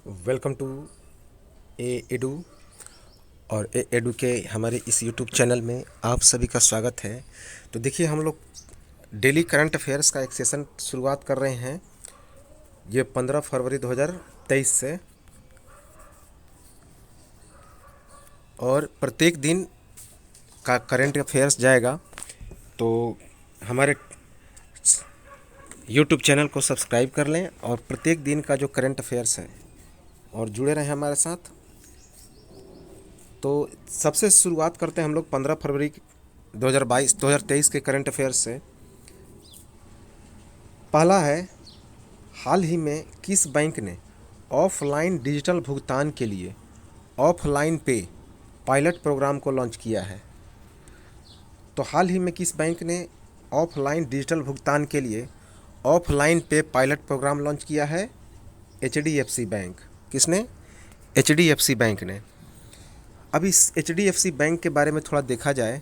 Welcome to A edu और ए edu के हमारे इस यूट्यूब चैनल में आप सभी का स्वागत है। तो देखिए, हम लोग डेली करंट अफेयर्स का एक सेशन शुरुआत कर रहे हैं। ये 15 फरवरी 2023 से, और प्रत्येक दिन का करंट अफेयर्स जाएगा। तो हमारे यूट्यूब चैनल को सब्सक्राइब कर लें और प्रत्येक दिन का जो करंट अफेयर्स है और जुड़े रहें हमारे साथ। तो सबसे शुरुआत करते हैं हम लोग 15 फरवरी 2023 के करंट अफेयर्स से। पहला है, हाल ही में किस बैंक ने ऑफलाइन डिजिटल भुगतान के लिए ऑफलाइन पे पायलट प्रोग्राम को लॉन्च किया है? तो हाल ही में किस बैंक ने ऑफलाइन डिजिटल भुगतान के लिए ऑफलाइन पे पायलट प्रोग्राम लॉन्च किया है? HDFC bank. किसने? HDFC बैंक ने। अब इस HDFC बैंक के बारे में थोड़ा देखा जाए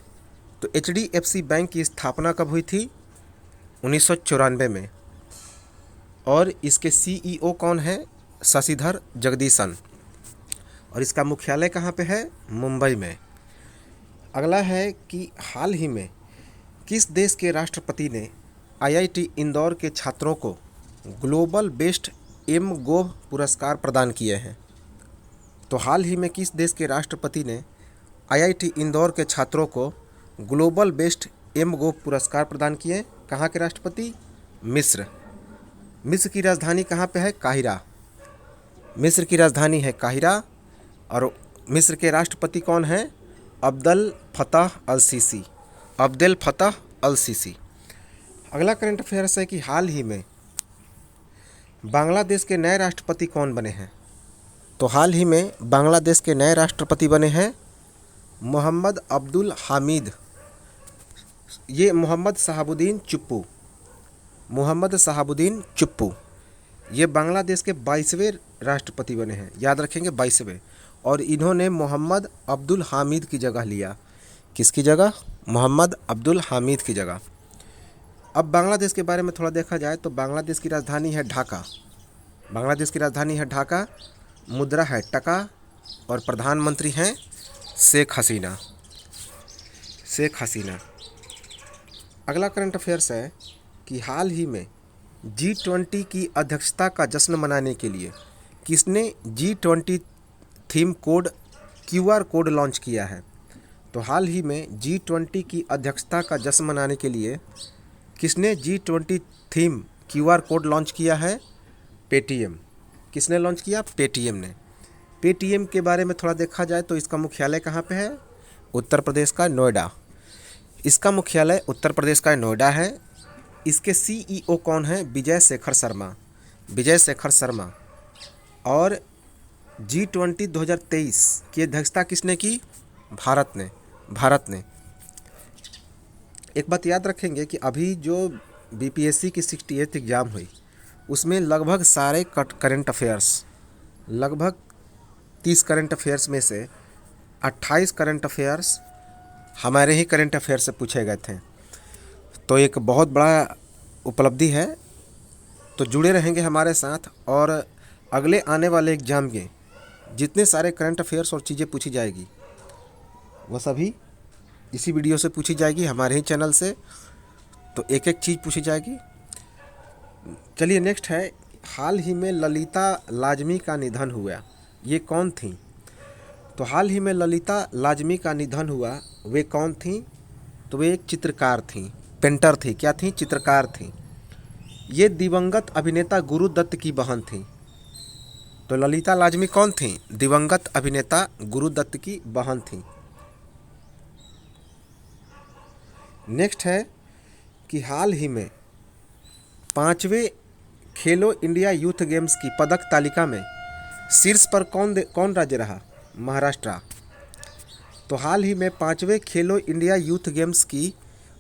तो HDFC बैंक की स्थापना कब हुई थी? 1994 में। और इसके CEO कौन है? शशिधर जगदीशन। और इसका मुख्यालय कहाँ पे है? मुंबई में। अगला है कि हाल ही में किस देश के राष्ट्रपति ने IIT इंदौर के छात्रों को ग्लोबल बेस्ट एमगोव पुरस्कार प्रदान किए हैं? तो हाल ही में किस देश के राष्ट्रपति ने IIT इंदौर के छात्रों को ग्लोबल बेस्ट एमगोव पुरस्कार प्रदान किए? कहाँ के राष्ट्रपति? मिस्र। मिस्र की राजधानी कहाँ पे है? काहिरा। मिस्र की राजधानी है काहिरा। और मिस्र के राष्ट्रपति कौन हैं? अब्देल फतह अल सीसी। अब्देल फतह अल सीसी। अगला करंट अफेयर्स है कि हाल ही में बांग्लादेश के नए राष्ट्रपति कौन बने हैं? तो हाल ही में बांग्लादेश के नए राष्ट्रपति बने हैं मोहम्मद अब्दुल हामिद। ये मोहम्मद शहाबुद्दीन चुप्पू। मोहम्मद शहाबुद्दीन चुप्पू ये बांग्लादेश के 22वें राष्ट्रपति बने हैं। याद रखेंगे, 22वें। और इन्होंने मोहम्मद अब्दुल हामिद की जगह लिया। किसकी जगह? मोहम्मद अब्दुल हामिद की जगह। अब बांग्लादेश के बारे में थोड़ा देखा जाए तो बांग्लादेश की राजधानी है ढाका। बांग्लादेश की राजधानी है ढाका। मुद्रा है टका। और प्रधानमंत्री हैं शेख हसीना। शेख हसीना। अगला करंट अफेयर्स है कि हाल ही में G20 की अध्यक्षता का जश्न मनाने के लिए किसने G20 theme code QR code launch किया है? तो हाल ही में G20 की अध्यक्षता का जश्न मनाने के लिए किसने G20 theme QR code launch किया है? पेटीएम। किसने लॉन्च किया? पेटीएम ने। पेटीएम के बारे में थोड़ा देखा जाए तो इसका मुख्यालय कहाँ पे है? उत्तर प्रदेश का नोएडा। इसका मुख्यालय उत्तर प्रदेश का नोएडा है। इसके CEO कौन है? विजय शेखर शर्मा। विजय शेखर शर्मा। और G20 2023 की अध्यक्षता किसने की? भारत ने। भारत ने। एक बात याद रखेंगे कि अभी जो BPSC की 68th एग्ज़ाम हुई उसमें लगभग सारे करंट अफेयर्स, लगभग 30 करंट अफेयर्स में से 28 करंट अफेयर्स हमारे ही करंट अफेयर से पूछे गए थे। तो एक बहुत बड़ा उपलब्धि है। तो जुड़े रहेंगे हमारे साथ, और अगले आने वाले एग्ज़ाम के जितने सारे करंट अफेयर्स और चीज़ें पूछी जाएगी वह सभी इसी वीडियो से पूछी जाएगी, हमारे ही चैनल से। तो एक एक चीज़ पूछी जाएगी। चलिए, नेक्स्ट है, हाल ही में ललिता लाजमी का निधन हुआ। ये कौन थी? तो हाल ही में ललिता लाजमी का निधन हुआ, वे कौन थी? तो वे एक चित्रकार थी, पेंटर थी। क्या थी? चित्रकार थी। ये दिवंगत अभिनेता गुरु दत्त की बहन थी। तो ललिता लाजमी कौन थी? दिवंगत अभिनेता गुरु दत्त की बहन थी। नेक्स्ट है कि हाल ही में 5वें खेलो इंडिया यूथ गेम्स की पदक तालिका में शीर्ष पर कौन राज्य रहा? महाराष्ट्र। तो हाल ही में 5वें खेलो इंडिया यूथ गेम्स की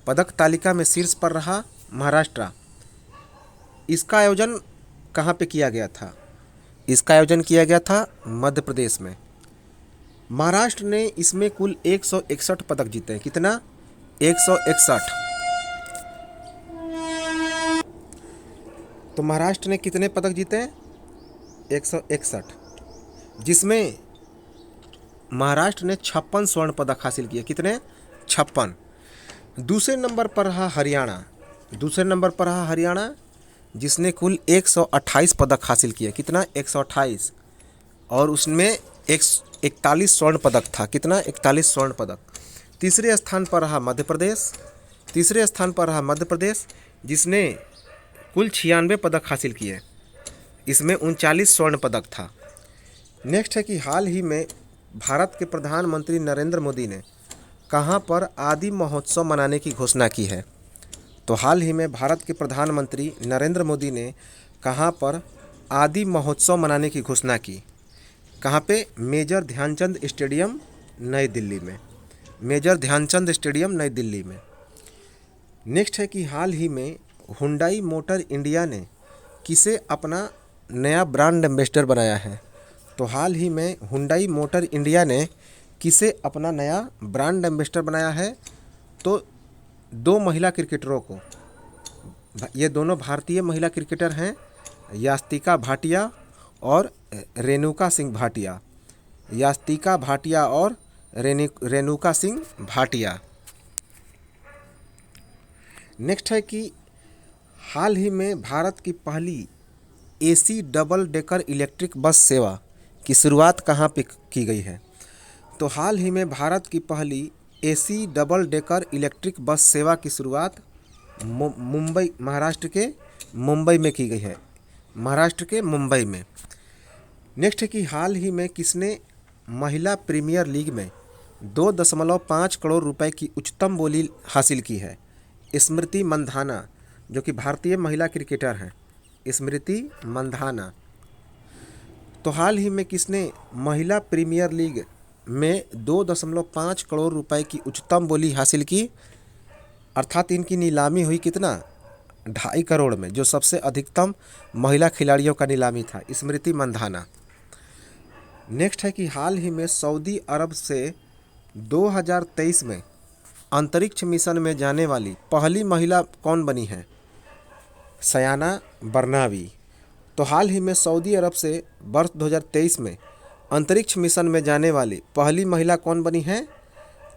पदक तालिका में शीर्ष पर रहा महाराष्ट्र। इसका आयोजन कहाँ पे किया गया था? इसका आयोजन किया गया था मध्य प्रदेश में। महाराष्ट्र ने इसमें कुल 161 पदक जीते हैं। कितना? 161। तो महाराष्ट्र ने कितने पदक जीते हैं? 161। जिसमें महाराष्ट्र ने 56 स्वर्ण पदक हासिल किए। कितने? 56। दूसरे नंबर पर रहा हरियाणा। दूसरे नंबर पर रहा हरियाणा, जिसने कुल 128 पदक हासिल किए। कितना? 128। और उसमें 41 स्वर्ण पदक था। कितना? 41 स्वर्ण पदक। तीसरे स्थान पर रहा मध्य प्रदेश। तीसरे स्थान पर रहा मध्य प्रदेश, जिसने कुल 96 पदक हासिल किए। इसमें 39 स्वर्ण पदक था। नेक्स्ट है कि हाल ही में भारत के प्रधानमंत्री नरेंद्र मोदी ने कहाँ पर आदि महोत्सव मनाने की घोषणा की है? तो हाल ही में भारत के प्रधानमंत्री नरेंद्र मोदी ने कहाँ पर आदि महोत्सव मनाने की घोषणा की? कहाँ पे? मेजर ध्यानचंद स्टेडियम, नई दिल्ली में। मेजर ध्यानचंद स्टेडियम, नई दिल्ली में। नेक्स्ट है कि हाल ही में हुंडई मोटर इंडिया ने किसे अपना नया ब्रांड एम्बेसडर बनाया है? तो हाल ही में हुंडई मोटर इंडिया ने किसे अपना नया ब्रांड एम्बेसडर बनाया है? तो 2 महिला क्रिकेटरों को। ये दोनों भारतीय महिला क्रिकेटर हैं, यास्तिका भाटिया और रेणुका सिंह भाटिया। यास्तिका भाटिया और रेणुका सिंह भाटिया। नेक्स्ट है कि हाल ही में भारत की पहली AC double decker electric bus सेवा की शुरुआत कहाँ पे की गई है? तो हाल ही में भारत की पहली AC double decker electric bus सेवा की शुरुआत मुंबई, महाराष्ट्र के मुंबई में की गई है। महाराष्ट्र के मुंबई में। नेक्स्ट है कि हाल ही में किसने महिला प्रीमियर लीग में 2.5 करोड़ रुपए की उच्चतम बोली हासिल की है? स्मृति मंधाना, जो कि भारतीय महिला क्रिकेटर हैं। स्मृति मंधाना। तो हाल ही में किसने महिला प्रीमियर लीग में 2.5 करोड़ रुपए की उच्चतम बोली हासिल की? अर्थात इनकी नीलामी हुई कितना? 2.5 करोड़ में, जो सबसे अधिकतम महिला खिलाड़ियों का नीलामी था। स्मृति मंधाना। नेक्स्ट है कि हाल ही में सऊदी अरब से 2023 में अंतरिक्ष मिशन में जाने वाली पहली महिला कौन बनी है? सयाना बरनावी। तो हाल ही में सऊदी अरब से वर्ष 2023 में अंतरिक्ष मिशन में जाने वाली पहली महिला कौन बनी है?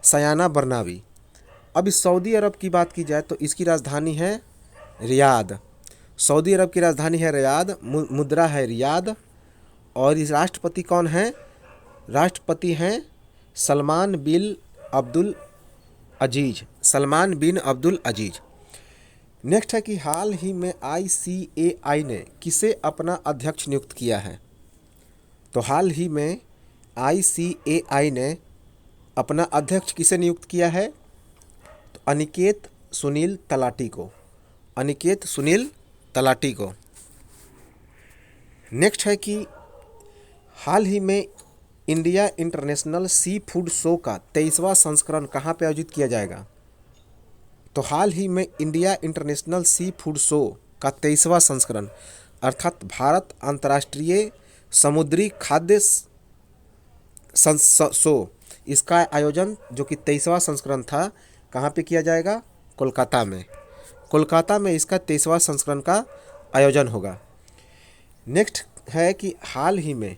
सयाना बरनावी। अब इस सऊदी अरब की बात की जाए तो इसकी राजधानी है रियाद। सऊदी अरब की राजधानी है रियाद, मुद्रा है रियाद। और इस राष्ट्रपति कौन हैं? राष्ट्रपति हैं सलमान बिन अब्दुल अजीज। सलमान बिन अब्दुल अजीज। नेक्स्ट है कि हाल ही में ICAI ने किसे अपना अध्यक्ष नियुक्त किया है? तो हाल ही में ICAI ने अपना अध्यक्ष किसे नियुक्त किया है? तो अनिकेत सुनील तलाटी को। अनिकेत सुनील तलाटी को। नेक्स्ट है कि हाल ही में India international sea food show का 23वां संस्करण कहाँ पे आयोजित किया जाएगा? तो हाल ही में India international sea food show का 23वां संस्करण, अर्थात भारत अंतर्राष्ट्रीय समुद्री खाद्य शो, इसका आयोजन जो कि 23वां संस्करण था, कहाँ पे किया जाएगा? कोलकाता में। कोलकाता में इसका 23वां संस्करण का आयोजन होगा। नेक्स्ट है कि हाल ही में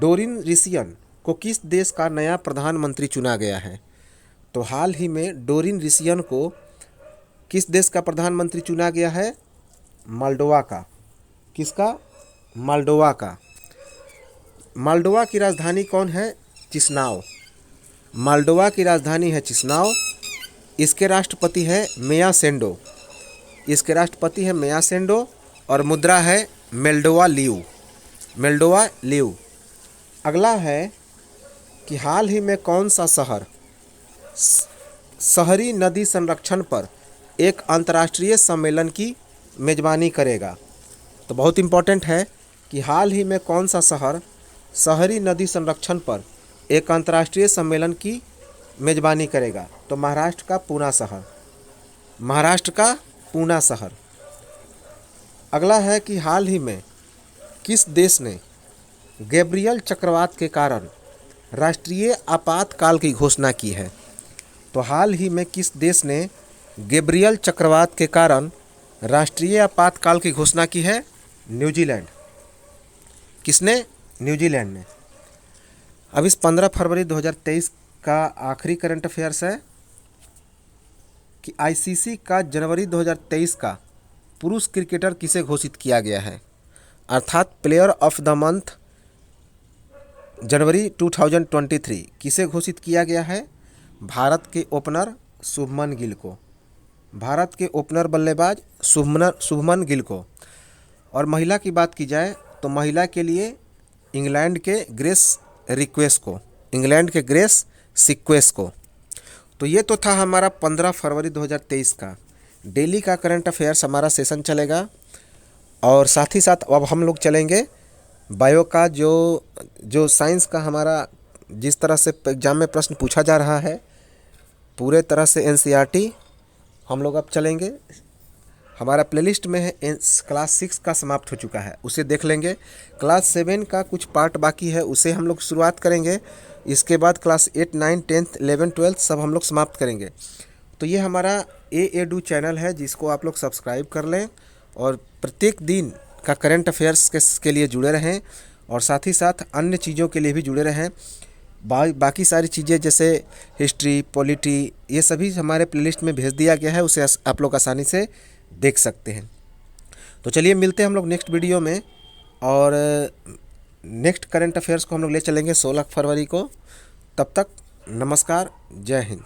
डोरिन रिसियन को किस देश का नया प्रधानमंत्री चुना गया है? तो हाल ही में डोरिन रिसियन को किस देश का प्रधानमंत्री चुना गया है? मोल्डोवा का। किसका? मोल्डोवा का। मोल्डोवा की राजधानी कौन है? चिसिनाउ। मोल्डोवा की राजधानी है चिसिनाउ। इसके राष्ट्रपति है मेया सेंडो। इसके राष्ट्रपति है मेया सेंडो और मुद्रा है मोल्डोवा लियू। Moldova Liu. अगला है कि हाल ही में कौन सा शहर शहरी नदी संरक्षण पर एक अंतर्राष्ट्रीय सम्मेलन की मेज़बानी करेगा? तो बहुत इम्पोर्टेंट है कि हाल ही में कौन सा शहर शहरी नदी संरक्षण पर एक अंतर्राष्ट्रीय सम्मेलन की मेज़बानी करेगा? तो महाराष्ट्र का पूना शहर। महाराष्ट्र का पूना शहर। अगला है कि हाल ही में किस देश ने गैब्रियल चक्रवात के कारण राष्ट्रीय आपातकाल की घोषणा की है? तो हाल ही में किस देश ने गैब्रियल चक्रवात के कारण राष्ट्रीय आपातकाल की घोषणा की है? न्यूजीलैंड। किसने? न्यूजीलैंड ने। अब इस 15 फरवरी 2023 का आखिरी करंट अफेयर्स है कि आईसीसी का जनवरी 2023 का पुरुष क्रिकेटर किसे घोषित किया गया है, अर्थात प्लेयर ऑफ द मंथ जनवरी 2023 किसे घोषित किया गया है? भारत के ओपनर शुभमन गिल को, भारत के ओपनर बल्लेबाज शुभमन गिल को। और महिला की बात की जाए तो महिला के लिए इंग्लैंड के ग्रेस रिक्वेस को, इंग्लैंड के ग्रेस सिक्वेस को। तो ये तो था हमारा 15 फरवरी 2023 का डेली का करंट अफेयर्स हमारा सेशन चलेगा। और साथ ही साथ अब हम लोग चलेंगे बायो का, जो साइंस का हमारा जिस तरह से एग्जाम में प्रश्न पूछा जा रहा है पूरे तरह से एनसीईआरटी हम लोग अब चलेंगे। हमारा प्लेलिस्ट में है क्लास 6 का समाप्त हो चुका है, उसे देख लेंगे। क्लास 7 का कुछ पार्ट बाकी है, उसे हम लोग शुरुआत करेंगे। इसके बाद क्लास 8, 9, 10, 11, 12 सब हम लोग समाप्त करेंगे। तो ये हमारा एडू चैनल है जिसको आप लोग सब्सक्राइब कर लें और प्रत्येक दिन का करंट अफेयर्स के लिए जुड़े रहें और साथ ही साथ अन्य चीज़ों के लिए भी जुड़े रहें। बाकी सारी चीज़ें जैसे हिस्ट्री, पॉलिटी, ये सभी हमारे प्लेलिस्ट में भेज दिया गया है, उसे आप लोग आसानी से देख सकते हैं। तो चलिए मिलते हैं हम लोग नेक्स्ट वीडियो में और नेक्स्ट करंट अफेयर्स को हम लोग ले चलेंगे 16 फरवरी को। तब तक नमस्कार, जय हिंद।